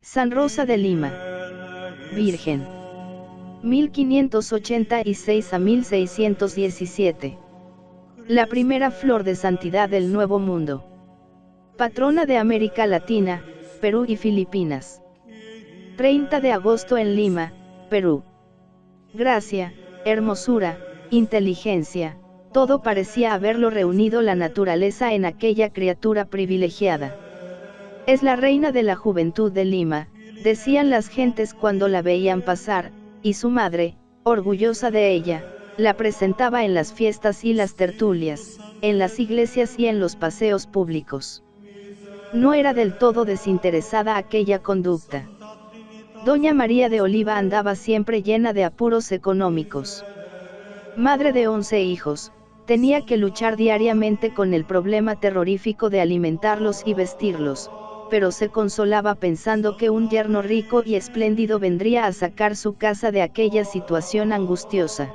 San Rosa de Lima. Virgen. 1586 a 1617. La primera flor de santidad del Nuevo Mundo. Patrona de América Latina, Perú y Filipinas. 30 de agosto en Lima, Perú. Gracia, hermosura, inteligencia, todo parecía haberlo reunido la naturaleza en aquella criatura privilegiada. Es la reina de la juventud de Lima, decían las gentes cuando la veían pasar, y su madre, orgullosa de ella, la presentaba en las fiestas y las tertulias, en las iglesias y en los paseos públicos. No era del todo desinteresada aquella conducta. Doña María de Oliva andaba siempre llena de apuros económicos. Madre de 11 hijos, tenía que luchar diariamente con el problema terrorífico de alimentarlos y vestirlos, pero se consolaba pensando que un yerno rico y espléndido vendría a sacar su casa de aquella situación angustiosa.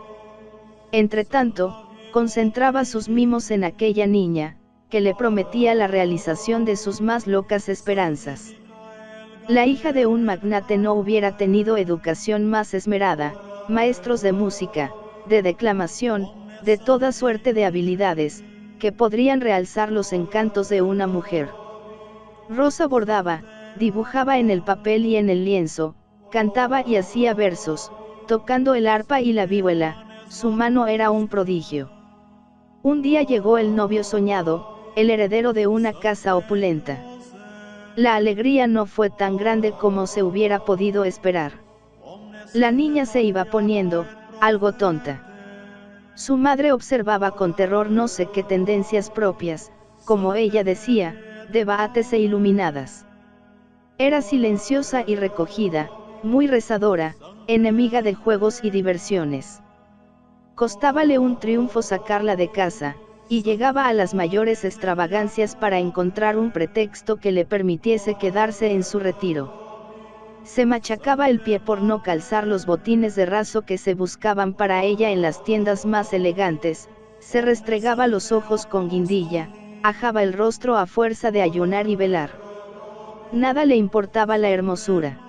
Entretanto, concentraba sus mimos en aquella niña, que le prometía la realización de sus más locas esperanzas. La hija de un magnate no hubiera tenido educación más esmerada, maestros de música, de declamación, de toda suerte de habilidades, que podrían realzar los encantos de una mujer. Rosa bordaba, dibujaba en el papel y en el lienzo, cantaba y hacía versos, tocando el arpa y la vihuela, su mano era un prodigio. Un día llegó el novio soñado, el heredero de una casa opulenta. La alegría no fue tan grande como se hubiera podido esperar. La niña se iba poniendo, algo tonta. Su madre observaba con terror no sé qué tendencias propias, como ella decía, de beatas e iluminadas. Era silenciosa y recogida, muy rezadora, enemiga de juegos y diversiones. Costábale un triunfo sacarla de casa, y llegaba a las mayores extravagancias para encontrar un pretexto que le permitiese quedarse en su retiro. Se machacaba el pie por no calzar los botines de raso que se buscaban para ella en las tiendas más elegantes, se restregaba los ojos con guindilla, ajaba el rostro a fuerza de ayunar y velar. Nada le importaba la hermosura.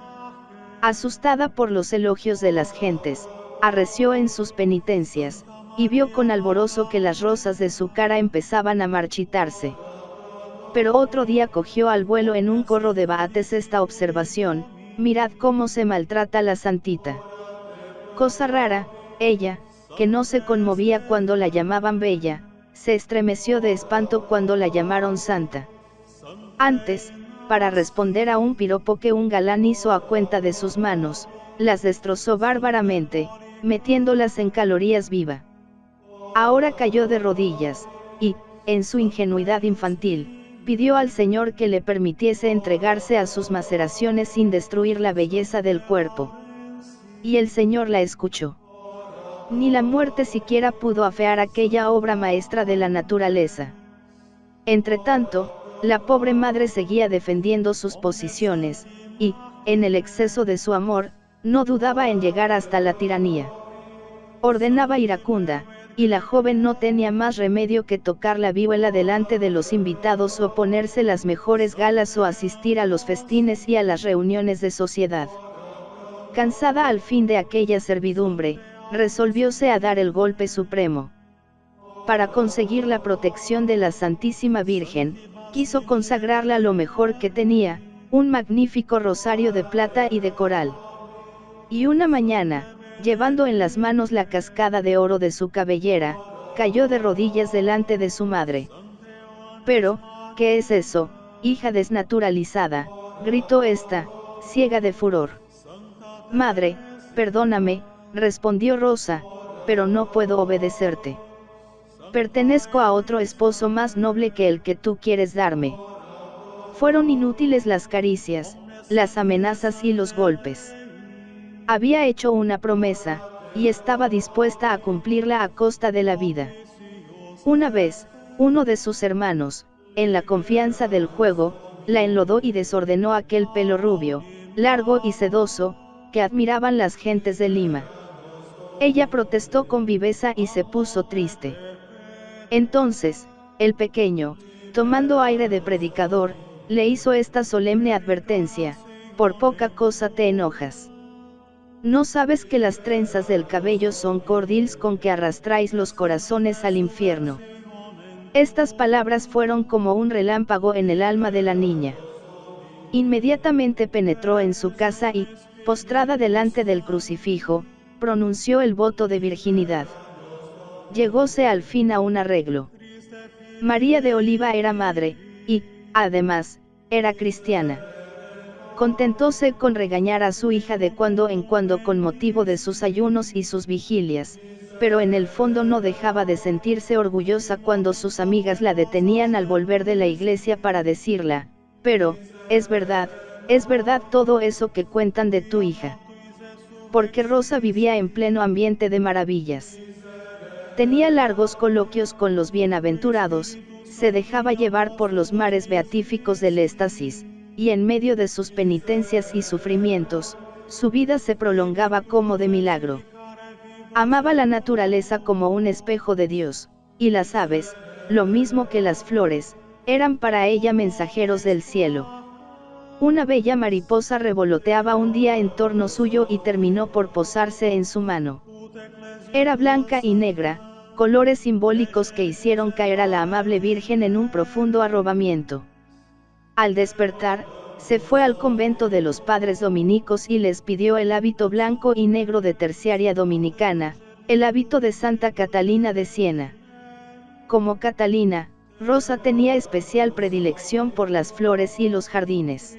Asustada por los elogios de las gentes, arreció en sus penitencias, y vio con alborozo que las rosas de su cara empezaban a marchitarse. Pero otro día cogió al vuelo en un corro de beates esta observación: mirad cómo se maltrata la santita. Cosa rara, ella, que no se conmovía cuando la llamaban bella, se estremeció de espanto cuando la llamaron santa. Antes, para responder a un piropo que un galán hizo a cuenta de sus manos, las destrozó bárbaramente, metiéndolas en calorías viva. Ahora cayó de rodillas, y, en su ingenuidad infantil, pidió al Señor que le permitiese entregarse a sus maceraciones sin destruir la belleza del cuerpo. Y el Señor la escuchó. Ni la muerte siquiera pudo afear aquella obra maestra de la naturaleza. Entretanto, la pobre madre seguía defendiendo sus posiciones, y, en el exceso de su amor, no dudaba en llegar hasta la tiranía. Ordenaba iracunda, y la joven no tenía más remedio que tocar la vihuela delante de los invitados o ponerse las mejores galas o asistir a los festines y a las reuniones de sociedad. Cansada al fin de aquella servidumbre, resolvióse a dar el golpe supremo. Para conseguir la protección de la Santísima Virgen, quiso consagrarla lo mejor que tenía, un magnífico rosario de plata y de coral. Y una mañana, llevando en las manos la cascada de oro de su cabellera, cayó de rodillas delante de su madre. Pero, ¿qué es eso, hija desnaturalizada?, gritó ésta, ciega de furor. Madre, perdóname, respondió Rosa, pero no puedo obedecerte. Pertenezco a otro esposo más noble que el que tú quieres darme. Fueron inútiles las caricias, las amenazas y los golpes. Había hecho una promesa, y estaba dispuesta a cumplirla a costa de la vida. Una vez, uno de sus hermanos, en la confianza del juego, la enlodó y desordenó aquel pelo rubio, largo y sedoso, que admiraban las gentes de Lima. Ella protestó con viveza y se puso triste. Entonces, el pequeño, tomando aire de predicador, le hizo esta solemne advertencia: por poca cosa te enojas. ¿No sabes que las trenzas del cabello son cordils con que arrastráis los corazones al infierno? Estas palabras fueron como un relámpago en el alma de la niña. Inmediatamente penetró en su casa y, postrada delante del crucifijo, pronunció el voto de virginidad. Llegóse al fin a un arreglo. María de Oliva era madre, y, además, era cristiana. Contentóse con regañar a su hija de cuando en cuando con motivo de sus ayunos y sus vigilias, pero en el fondo no dejaba de sentirse orgullosa cuando sus amigas la detenían al volver de la iglesia para decirla, pero, es verdad todo eso que cuentan de tu hija. Porque Rosa vivía en pleno ambiente de maravillas. Tenía largos coloquios con los bienaventurados, se dejaba llevar por los mares beatíficos del éxtasis, y en medio de sus penitencias y sufrimientos, su vida se prolongaba como de milagro. Amaba la naturaleza como un espejo de Dios, y las aves, lo mismo que las flores, eran para ella mensajeros del cielo. Una bella mariposa revoloteaba un día en torno suyo y terminó por posarse en su mano. Era blanca y negra, colores simbólicos que hicieron caer a la amable Virgen en un profundo arrobamiento. Al despertar, se fue al convento de los padres dominicos y les pidió el hábito blanco y negro de terciaria dominicana, el hábito de Santa Catalina de Siena. Como Catalina, Rosa tenía especial predilección por las flores y los jardines.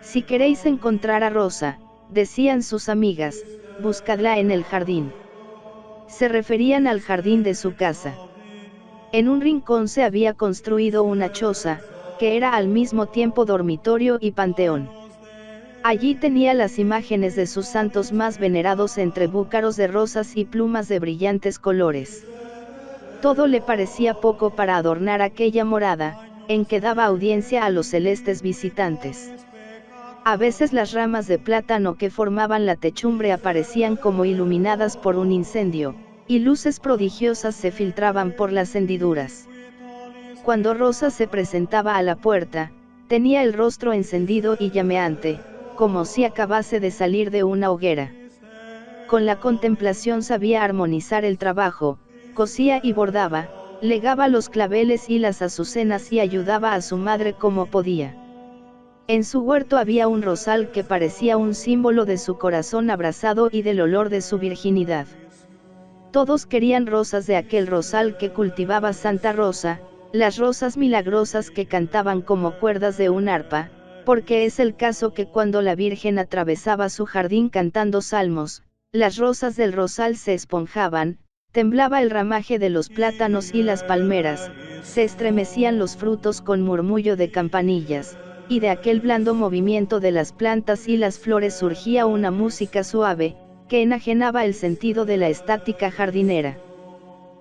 Si queréis encontrar a Rosa, decían sus amigas, buscadla en el jardín. Se referían al jardín de su casa. En un rincón se había construido una choza, que era al mismo tiempo dormitorio y panteón. Allí tenía las imágenes de sus santos más venerados entre búcaros de rosas y plumas de brillantes colores. Todo le parecía poco para adornar aquella morada, en que daba audiencia a los celestes visitantes. A veces las ramas de plátano que formaban la techumbre aparecían como iluminadas por un incendio, y luces prodigiosas se filtraban por las hendiduras. Cuando Rosa se presentaba a la puerta, tenía el rostro encendido y llameante, como si acabase de salir de una hoguera. Con la contemplación sabía armonizar el trabajo, cosía y bordaba, legaba los claveles y las azucenas y ayudaba a su madre como podía. En su huerto había un rosal que parecía un símbolo de su corazón abrasado y del olor de su virginidad. Todos querían rosas de aquel rosal que cultivaba Santa Rosa, las rosas milagrosas que cantaban como cuerdas de un arpa, porque es el caso que cuando la Virgen atravesaba su jardín cantando salmos, las rosas del rosal se esponjaban, temblaba el ramaje de los plátanos y las palmeras, se estremecían los frutos con murmullo de campanillas, y de aquel blando movimiento de las plantas y las flores surgía una música suave, que enajenaba el sentido de la estática jardinera.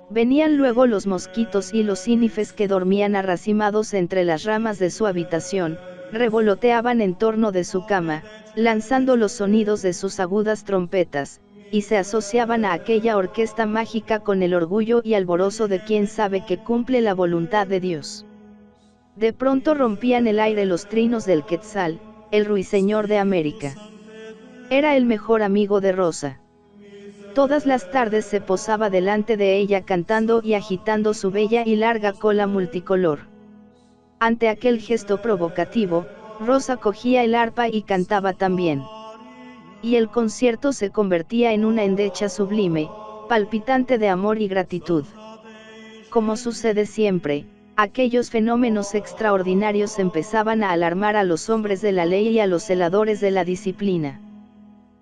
Venían luego los mosquitos y los cínifes que dormían arracimados entre las ramas de su habitación, revoloteaban en torno de su cama, lanzando los sonidos de sus agudas trompetas, y se asociaban a aquella orquesta mágica con el orgullo y alborozo de quien sabe que cumple la voluntad de Dios. De pronto rompían el aire los trinos del quetzal, el ruiseñor de América. Era el mejor amigo de Rosa. Todas las tardes se posaba delante de ella cantando y agitando su bella y larga cola multicolor. Ante aquel gesto provocativo, Rosa cogía el arpa y cantaba también. Y el concierto se convertía en una endecha sublime, palpitante de amor y gratitud. Como sucede siempre, aquellos fenómenos extraordinarios empezaban a alarmar a los hombres de la ley y a los celadores de la disciplina.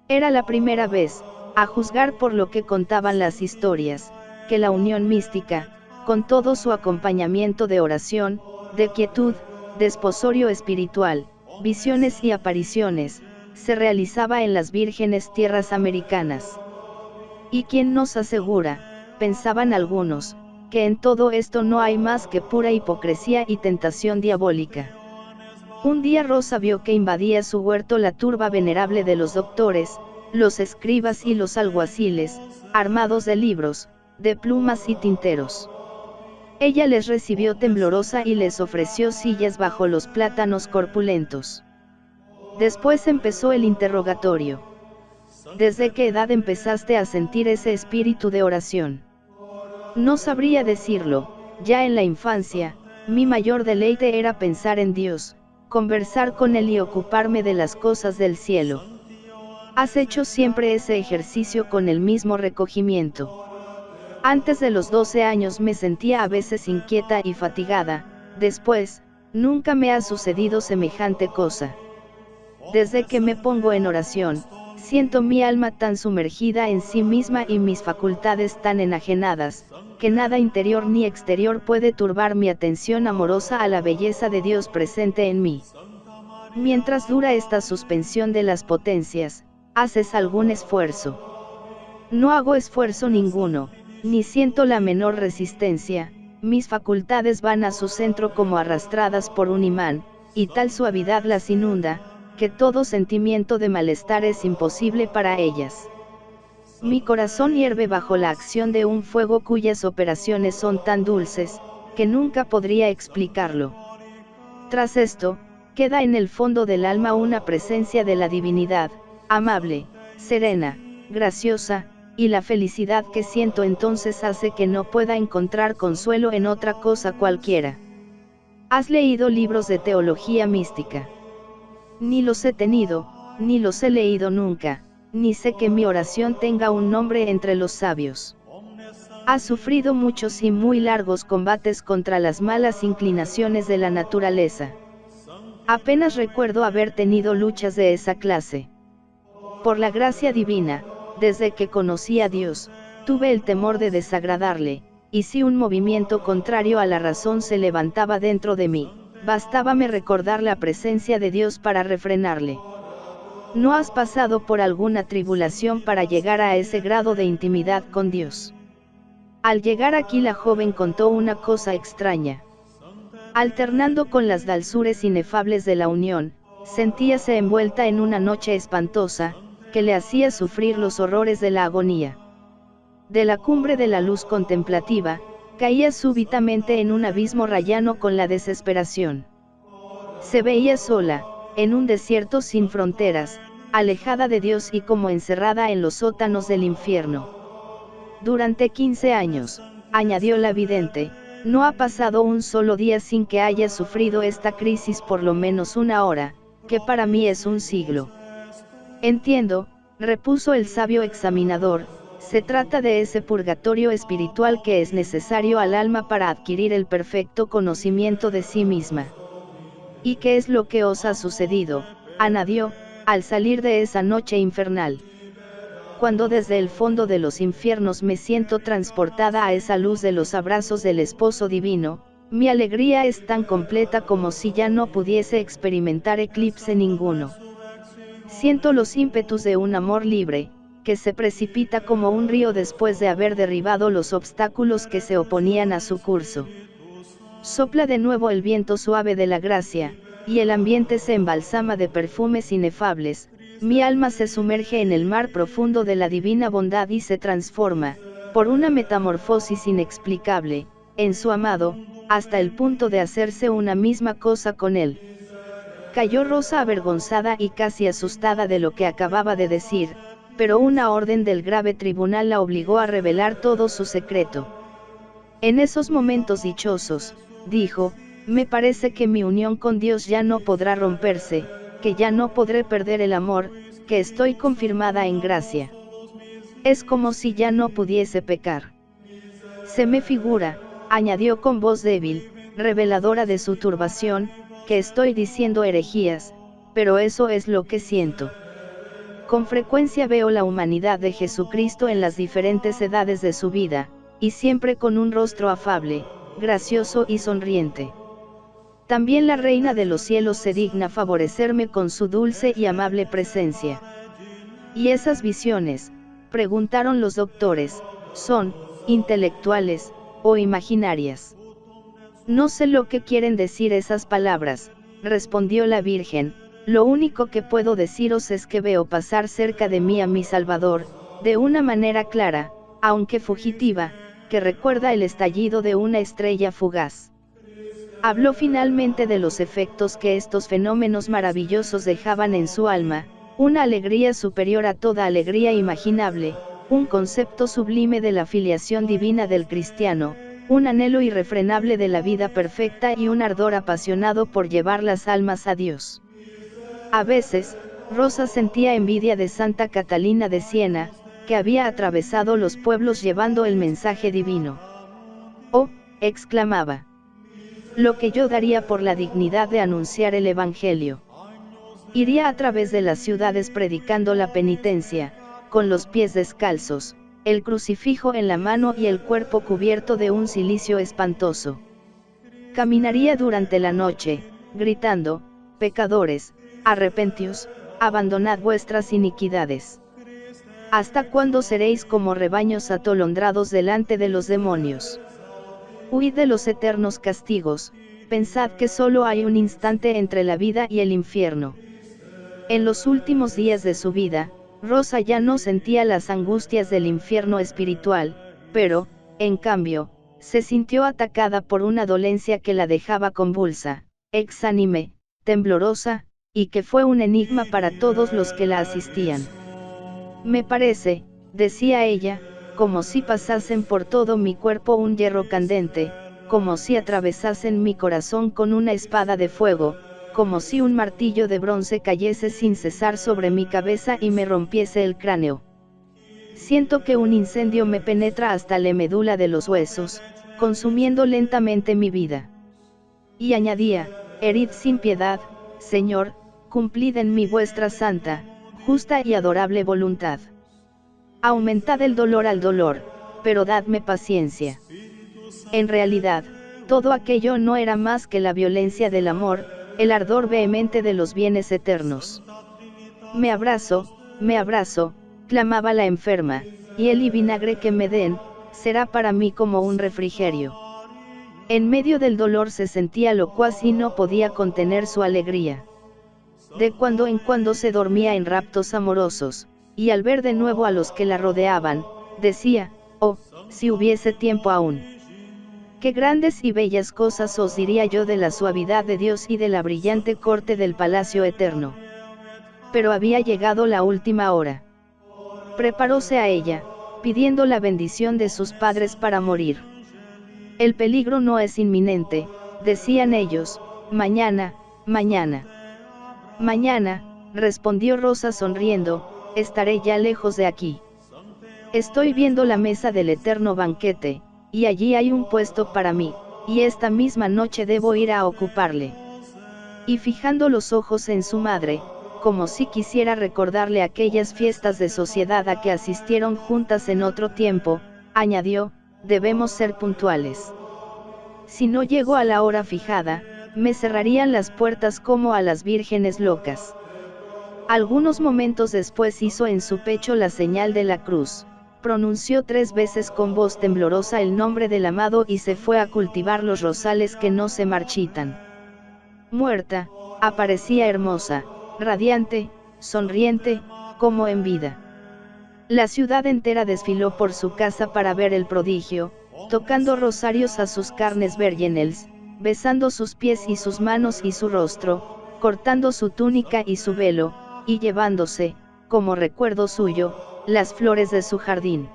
Era la primera vez, a juzgar por lo que contaban las historias, que la unión mística, con todo su acompañamiento de oración, de quietud, desposorio espiritual, visiones y apariciones, se realizaba en las vírgenes tierras americanas. ¿Y quién nos asegura, pensaban algunos, que en todo esto no hay más que pura hipocresía y tentación diabólica? Un día Rosa vio que invadía su huerto la turba venerable de los doctores, los escribas y los alguaciles, armados de libros, de plumas y tinteros. Ella les recibió temblorosa y les ofreció sillas bajo los plátanos corpulentos. Después empezó el interrogatorio. ¿Desde qué edad empezaste a sentir ese espíritu de oración? No sabría decirlo, ya en la infancia, mi mayor deleite era pensar en Dios, conversar con Él y ocuparme de las cosas del cielo. ¿Has hecho siempre ese ejercicio con el mismo recogimiento? Antes de los 12 años me sentía a veces inquieta y fatigada, después, nunca me ha sucedido semejante cosa. Desde que me pongo en oración, siento mi alma tan sumergida en sí misma y mis facultades tan enajenadas, que nada interior ni exterior puede turbar mi atención amorosa a la belleza de Dios presente en mí. Mientras dura esta suspensión de las potencias, ¿haces algún esfuerzo? No hago esfuerzo ninguno, ni siento la menor resistencia, mis facultades van a su centro como arrastradas por un imán, y tal suavidad las inunda, que todo sentimiento de malestar es imposible para ellas. Mi corazón hierve bajo la acción de un fuego cuyas operaciones son tan dulces, que nunca podría explicarlo. Tras esto, queda en el fondo del alma una presencia de la divinidad, amable, serena, graciosa, y la felicidad que siento entonces hace que no pueda encontrar consuelo en otra cosa cualquiera. ¿Has leído libros de teología mística? Ni los he tenido, ni los he leído nunca, ni sé que mi oración tenga un nombre entre los sabios. Has sufrido muchos y muy largos combates contra las malas inclinaciones de la naturaleza. Apenas recuerdo haber tenido luchas de esa clase. Por la gracia divina, desde que conocí a Dios, tuve el temor de desagradarle, y si un movimiento contrario a la razón se levantaba dentro de mí, bastábame recordar la presencia de Dios para refrenarle. ¿No has pasado por alguna tribulación para llegar a ese grado de intimidad con Dios? Al llegar aquí la joven contó una cosa extraña. Alternando con las dulzuras inefables de la unión, sentíase envuelta en una noche espantosa, que le hacía sufrir los horrores de la agonía. De la cumbre de la luz contemplativa, caía súbitamente en un abismo rayano con la desesperación. Se veía sola, en un desierto sin fronteras, alejada de Dios y como encerrada en los sótanos del infierno. Durante 15 años, añadió la vidente, no ha pasado un solo día sin que haya sufrido esta crisis por lo menos una hora, que para mí es un siglo. Entiendo, repuso el sabio examinador, se trata de ese purgatorio espiritual que es necesario al alma para adquirir el perfecto conocimiento de sí misma. ¿Y qué es lo que os ha sucedido, añadió, al salir de esa noche infernal? Cuando desde el fondo de los infiernos me siento transportada a esa luz de los abrazos del esposo divino, mi alegría es tan completa como si ya no pudiese experimentar eclipse ninguno. Siento los ímpetus de un amor libre, que se precipita como un río después de haber derribado los obstáculos que se oponían a su curso. Sopla de nuevo el viento suave de la gracia, y el ambiente se embalsama de perfumes inefables, mi alma se sumerge en el mar profundo de la divina bondad y se transforma, por una metamorfosis inexplicable, en su amado, hasta el punto de hacerse una misma cosa con él. Cayó Rosa avergonzada y casi asustada de lo que acababa de decir, pero una orden del grave tribunal la obligó a revelar todo su secreto. En esos momentos dichosos, dijo, me parece que mi unión con Dios ya no podrá romperse, que ya no podré perder el amor, que estoy confirmada en gracia. Es como si ya no pudiese pecar. Se me figura, añadió con voz débil, reveladora de su turbación, que estoy diciendo herejías, pero eso es lo que siento. Con frecuencia veo la humanidad de Jesucristo en las diferentes edades de su vida, y siempre con un rostro afable, gracioso y sonriente. También la Reina de los Cielos se digna favorecerme con su dulce y amable presencia. ¿Y esas visiones?, preguntaron los doctores, ¿son intelectuales o imaginarias? No sé lo que quieren decir esas palabras, respondió la Virgen, lo único que puedo deciros es que veo pasar cerca de mí a mi Salvador, de una manera clara, aunque fugitiva, que recuerda el estallido de una estrella fugaz. Habló finalmente de los efectos que estos fenómenos maravillosos dejaban en su alma, una alegría superior a toda alegría imaginable, un concepto sublime de la filiación divina del cristiano, un anhelo irrefrenable de la vida perfecta y un ardor apasionado por llevar las almas a Dios. A veces, Rosa sentía envidia de Santa Catalina de Siena, que había atravesado los pueblos llevando el mensaje divino. «Oh», exclamaba, «lo que yo daría por la dignidad de anunciar el Evangelio. Iría a través de las ciudades predicando la penitencia, con los pies descalzos, el crucifijo en la mano y el cuerpo cubierto de un cilicio espantoso. Caminaría durante la noche, gritando, pecadores, arrepentíos, abandonad vuestras iniquidades. ¿Hasta cuándo seréis como rebaños atolondrados delante de los demonios? Huid de los eternos castigos, pensad que solo hay un instante entre la vida y el infierno». En los últimos días de su vida, Rosa ya no sentía las angustias del infierno espiritual, pero, en cambio, se sintió atacada por una dolencia que la dejaba convulsa, exánime, temblorosa, y que fue un enigma para todos los que la asistían. «Me parece», decía ella, «como si pasasen por todo mi cuerpo un hierro candente, como si atravesasen mi corazón con una espada de fuego, como si un martillo de bronce cayese sin cesar sobre mi cabeza y me rompiese el cráneo. Siento que un incendio me penetra hasta la médula de los huesos, consumiendo lentamente mi vida». Y añadía, «Herid sin piedad, Señor, cumplid en mí vuestra santa, justa y adorable voluntad. Aumentad el dolor al dolor, pero dadme paciencia». En realidad, todo aquello no era más que la violencia del amor, el ardor vehemente de los bienes eternos. me abrazo», clamaba la enferma, «y el y vinagre que me den, será para mí como un refrigerio». En medio del dolor se sentía locuaz y no podía contener su alegría. De cuando en cuando se dormía en raptos amorosos, y al ver de nuevo a los que la rodeaban, decía, «Oh, si hubiese tiempo aún. Qué grandes y bellas cosas os diría yo de la suavidad de Dios y de la brillante corte del palacio eterno». Pero había llegado la última hora. Preparóse a ella, pidiendo la bendición de sus padres para morir. «El peligro no es inminente», decían ellos, «mañana, mañana». «Mañana», respondió Rosa sonriendo, «estaré ya lejos de aquí. Estoy viendo la mesa del eterno banquete, y allí hay un puesto para mí, y esta misma noche debo ir a ocuparle». Y fijando los ojos en su madre, como si quisiera recordarle aquellas fiestas de sociedad a que asistieron juntas en otro tiempo, añadió, «debemos ser puntuales. Si no llego a la hora fijada, me cerrarían las puertas como a las vírgenes locas». Algunos momentos después hizo en su pecho la señal de la cruz, pronunció 3 veces con voz temblorosa el nombre del amado y se fue a cultivar los rosales que no se marchitan. Muerta, aparecía hermosa, radiante, sonriente, como en vida. La ciudad entera desfiló por su casa para ver el prodigio, tocando rosarios a sus carnes vírgenes, besando sus pies y sus manos y su rostro, cortando su túnica y su velo, y llevándose, como recuerdo suyo, las flores de su jardín.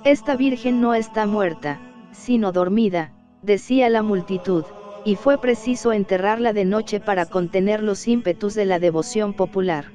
«Esta virgen no está muerta, sino dormida», decía la multitud, y fue preciso enterrarla de noche para contener los ímpetus de la devoción popular.